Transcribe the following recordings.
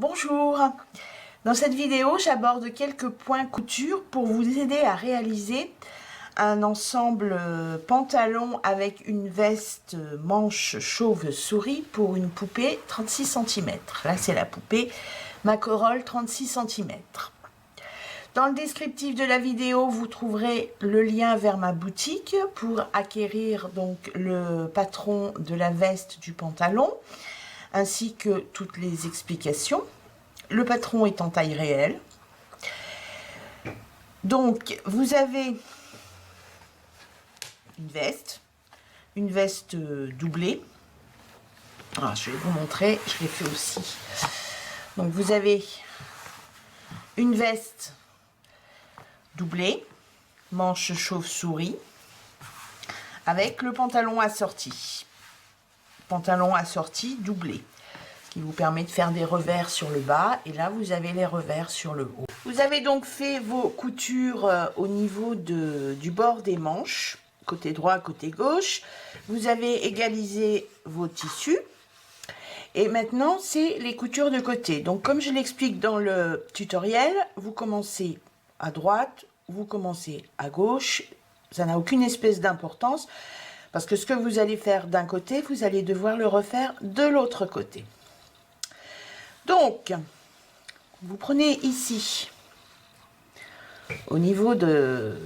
Bonjour. Dans cette vidéo, j'aborde quelques points couture pour vous aider à réaliser un ensemble pantalon avec une veste manche chauve-souris pour une poupée 36 cm. Là, c'est la poupée Macorol 36 cm. Dans le descriptif de la vidéo, vous trouverez le lien vers ma boutique pour acquérir donc le patron de la veste du pantalon, ainsi que toutes les explications. Le patron est en taille réelle. Donc, vous avez une veste doublée. Alors, je vais vous montrer, je l'ai fait aussi. Donc, vous avez une veste doublée, manche chauve-souris, avec le pantalon assorti. Pantalon assorti doublé, qui vous permet de faire des revers sur le bas, et là vous avez les revers sur le haut. Vous avez donc fait vos coutures au niveau du bord des manches, côté droit, côté gauche. Vous avez égalisé vos tissus, et maintenant c'est les coutures de côté. Donc comme je l'explique dans le tutoriel, vous commencez à droite, vous commencez à gauche, ça n'a aucune espèce d'importance, parce que ce que vous allez faire d'un côté, vous allez devoir le refaire de l'autre côté. Donc, vous prenez ici, au niveau de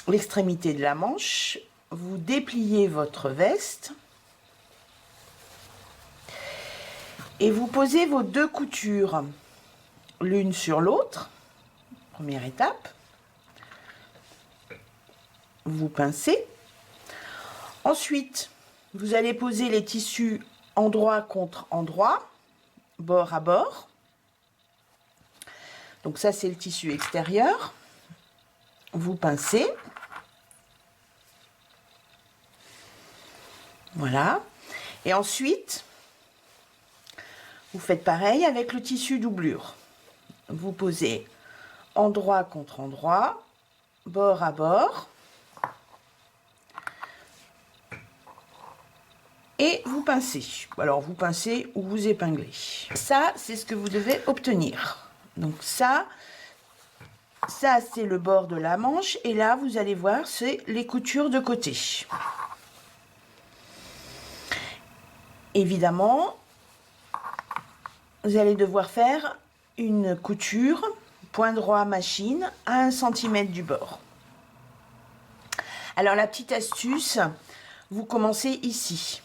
l'extrémité de la manche, vous dépliez votre veste et vous posez vos deux coutures l'une sur l'autre. Première étape, vous pincez. Ensuite, vous allez poser les tissus endroit contre endroit, bord à bord. Donc ça, c'est le tissu extérieur. Vous pincez. Voilà. Et ensuite, vous faites pareil avec le tissu doublure. Vous posez endroit contre endroit, bord à bord. Et vous pincez. Alors, vous pincez ou vous épinglez. Ça, c'est ce que vous devez obtenir. Donc ça c'est le bord de la manche. Et là, vous allez voir, c'est les coutures de côté. Évidemment, vous allez devoir faire une couture point droit machine à 1 cm du bord. Alors, la petite astuce, vous commencez ici.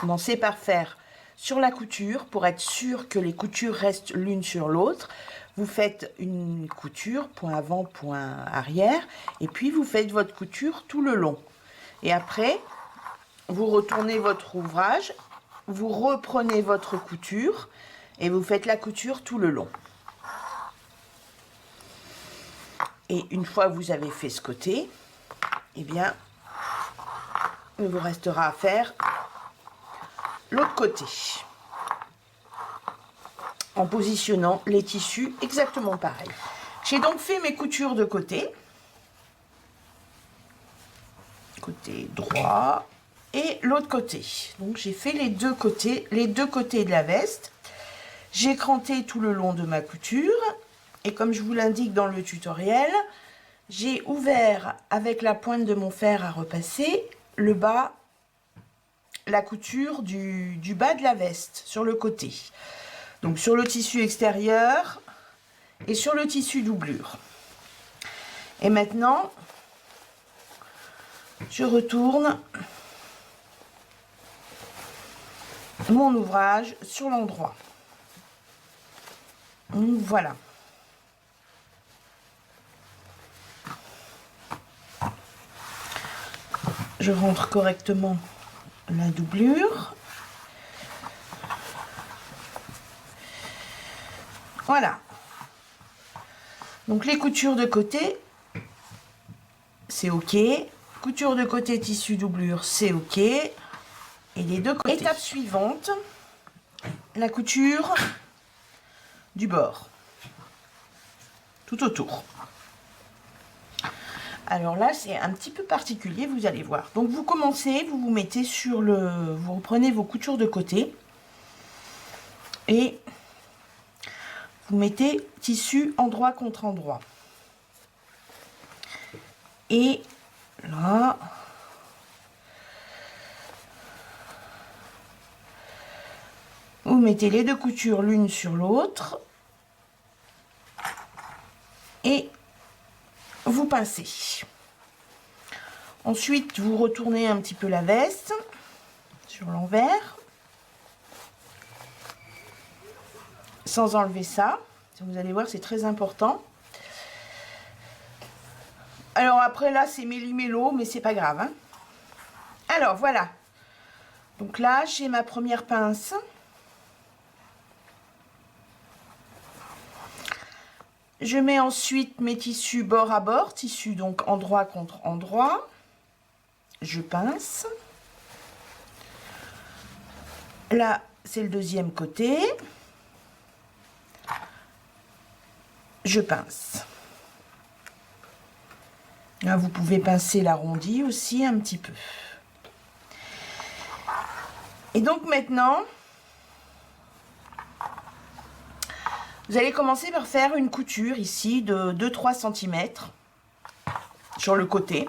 Commencez par faire sur la couture pour être sûr que les coutures restent l'une sur l'autre. Vous faites une couture, point avant, point arrière, et puis vous faites votre couture tout le long. Et après, vous retournez votre ouvrage, vous reprenez votre couture et vous faites la couture tout le long. Et une fois que vous avez fait ce côté, eh bien, il vous restera à faire l'autre côté, en positionnant les tissus exactement pareil. J'ai donc fait mes coutures de côté droit et l'autre côté. Donc j'ai fait les deux côtés de la veste. J'ai cranté tout le long de ma couture et comme je vous l'indique dans le tutoriel, j'ai ouvert avec la pointe de mon fer à repasser le bas, la couture du bas de la veste sur le côté, donc sur le tissu extérieur et sur le tissu doublure. Et maintenant je retourne mon ouvrage sur l'endroit. Voilà. Je rentre correctement la doublure. Voilà. Donc les coutures de côté, c'est ok. Couture de côté tissu doublure, c'est ok. Et les deux côtés. Étape suivante, la couture du bord. Tout autour. Alors là, c'est un petit peu particulier, vous allez voir. Donc vous commencez, vous vous mettez sur le... Vous reprenez vos coutures de côté. Et vous mettez tissu endroit contre endroit. Et là, vous mettez les deux coutures l'une sur l'autre et vous pincez. Ensuite, vous retournez un petit peu la veste sur l'envers sans enlever ça. Vous allez voir, c'est très important. Alors après là, c'est méli-mélo, mais c'est pas grave, hein. Alors voilà. Donc là, j'ai ma première pince. Je mets ensuite mes tissus bord à bord, tissus donc endroit contre endroit. Je pince. Là, c'est le deuxième côté. Je pince. Là, vous pouvez pincer l'arrondi aussi un petit peu. Et donc maintenant, vous allez commencer par faire une couture ici de 2-3 cm sur le côté.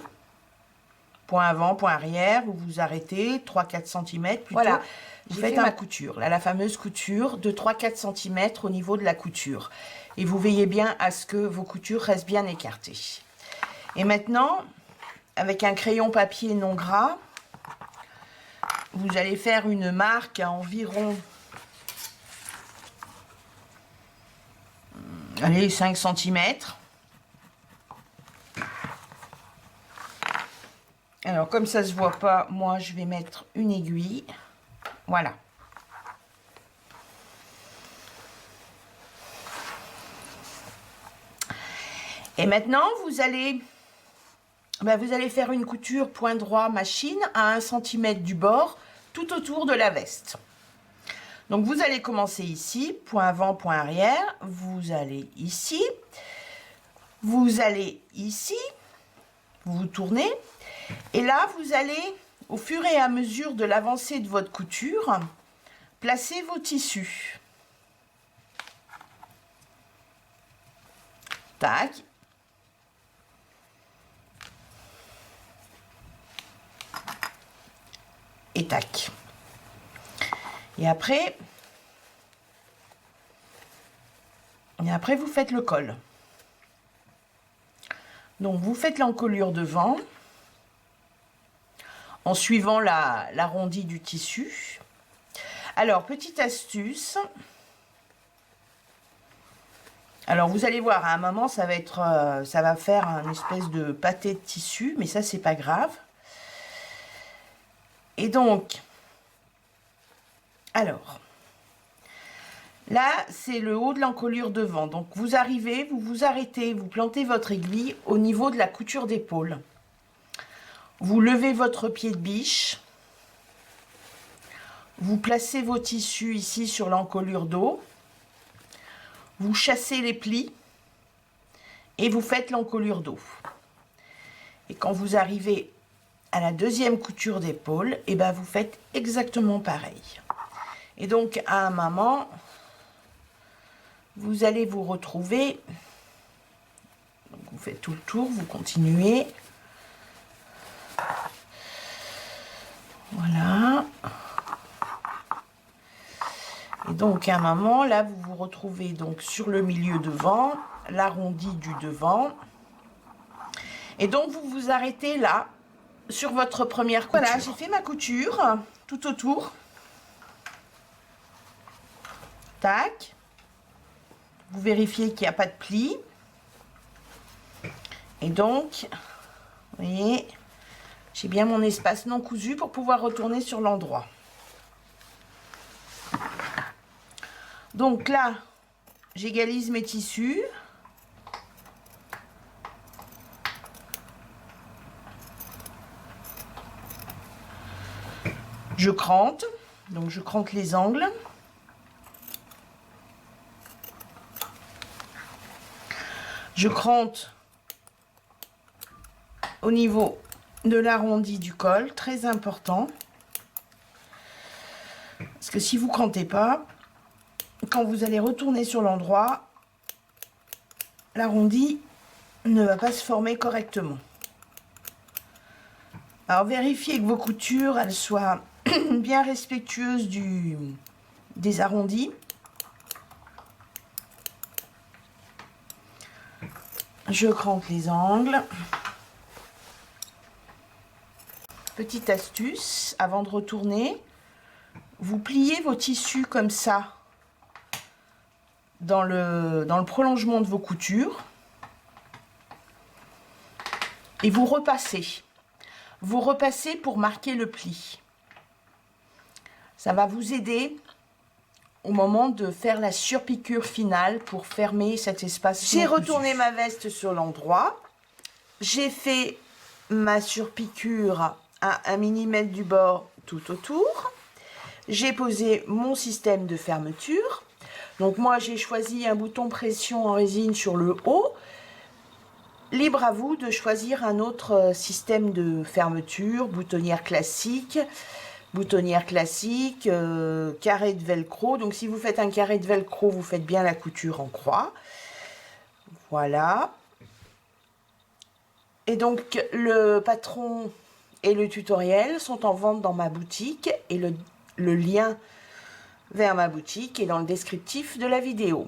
Point avant, point arrière, vous vous arrêtez, 3-4 cm plutôt. Voilà, vous faites ma couture, là, la fameuse couture de 3-4 cm au niveau de la couture. Et vous veillez bien à ce que vos coutures restent bien écartées. Et maintenant, avec un crayon papier non gras, vous allez faire une marque à environ 5 cm. Alors, comme ça se voit pas, moi, je vais mettre une aiguille. Voilà. Et maintenant, vous allez faire une couture point droit machine à 1 cm du bord, tout autour de la veste. Donc, vous allez commencer ici, point avant, point arrière. Vous allez ici. Vous allez ici. Vous vous tournez. Et là, vous allez, au fur et à mesure de l'avancée de votre couture, placer vos tissus. Tac. Et tac. Et après, vous faites le col. Donc, vous faites l'encolure devant en suivant l'arrondi du tissu. Alors, petite astuce. Alors, vous allez voir, à un moment, ça va faire un espèce de pâté de tissu, mais ça, c'est pas grave. Et donc, alors, là, c'est le haut de l'encolure devant. Donc, vous arrivez, vous vous arrêtez, vous plantez votre aiguille au niveau de la couture d'épaule. Vous levez votre pied de biche. Vous placez vos tissus ici sur l'encolure d'eau. Vous chassez les plis et vous faites l'encolure d'eau. Et quand vous arrivez à la deuxième couture d'épaule, et ben vous faites exactement pareil. Et donc, à un moment, vous allez vous retrouver. Donc, vous faites tout le tour, vous continuez. Voilà. Et donc, à un moment, là, vous vous retrouvez donc sur le milieu devant, l'arrondi du devant. Et donc, vous vous arrêtez là, sur votre première couture. Voilà, j'ai fait ma couture tout autour. Tac. Vous vérifiez qu'il n'y a pas de pli. Et donc, vous voyez, j'ai bien mon espace non cousu pour pouvoir retourner sur l'endroit. Donc là, j'égalise mes tissus. Je crante, donc je crante les angles. Je crante au niveau de l'arrondi du col, très important. Parce que si vous crantez pas, quand vous allez retourner sur l'endroit, l'arrondi ne va pas se former correctement. Alors vérifiez que vos coutures elles soient bien respectueuses des arrondis. Je cranque les angles. Petite astuce, avant de retourner, vous pliez vos tissus comme ça dans le prolongement de vos coutures et vous repassez. Vous repassez pour marquer le pli. Ça va vous aider au moment de faire la surpiqûre finale pour fermer cet espace. J'ai retourné ma veste sur l'endroit. J'ai fait ma surpiqûre à 1 mm du bord tout autour. J'ai posé mon système de fermeture. Donc moi j'ai choisi un bouton pression en résine sur le haut. Libre à vous de choisir un autre système de fermeture, boutonnière classique, carré de velcro. Donc si vous faites un carré de velcro, vous faites bien la couture en croix. Voilà. Et donc le patron et le tutoriel sont en vente dans ma boutique et le lien vers ma boutique est dans le descriptif de la vidéo.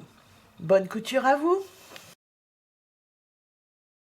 Bonne couture à vous!